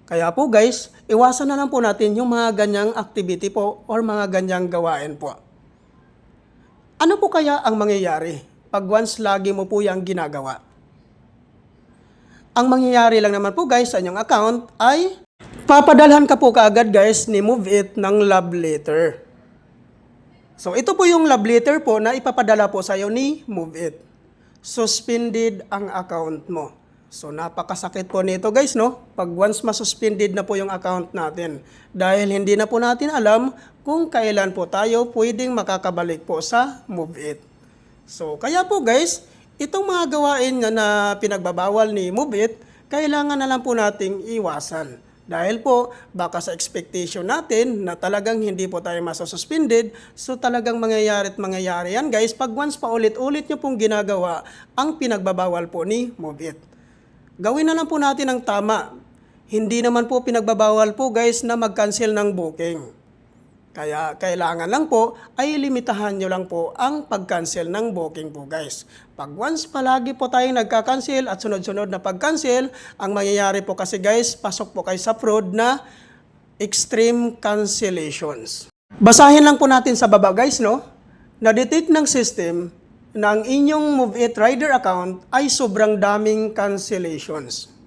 Kaya po guys, iwasan na lang po natin yung mga ganyang activity po or mga ganyang gawain po. Ano po kaya ang mangyayari pag once lagi mo po yung ginagawa? Ang mangyayari lang naman po guys sa inyong account ay papadalhan ka po kaagad guys ni MoveIt ng love letter. So ito po yung love letter po na ipapadala po sa iyo ni MoveIt. Suspended ang account mo. So napakasakit po nito guys, no? Pag once masuspended na po yung account natin. Dahil hindi na po natin alam kung kailan po tayo pwedeng makakabalik po sa MoveIt. So kaya po guys, itong mga gawain na pinagbabawal ni MoveIt, kailangan na lang po nating iwasan. Dahil po, baka sa expectation natin na talagang hindi po tayo masususpended, so talagang mangyayari yan guys pag once pa ulit-ulit nyo pong ginagawa ang pinagbabawal po ni MoveIt. Gawin na lang po natin ang tama. Hindi naman po pinagbabawal po guys na mag-cancel ng booking. Kaya kailangan lang po ay limitahan nyo lang po ang pag-cancel ng booking po guys. Pag once palagi po tayong nagka-cancel at sunod-sunod na pag-cancel, ang mangyayari po kasi guys, pasok po kayo sa fraud na extreme cancellations. Basahin lang po natin sa baba guys, no? Na-detect ng system na ang inyong MoveIt Rider account ay sobrang daming cancellations.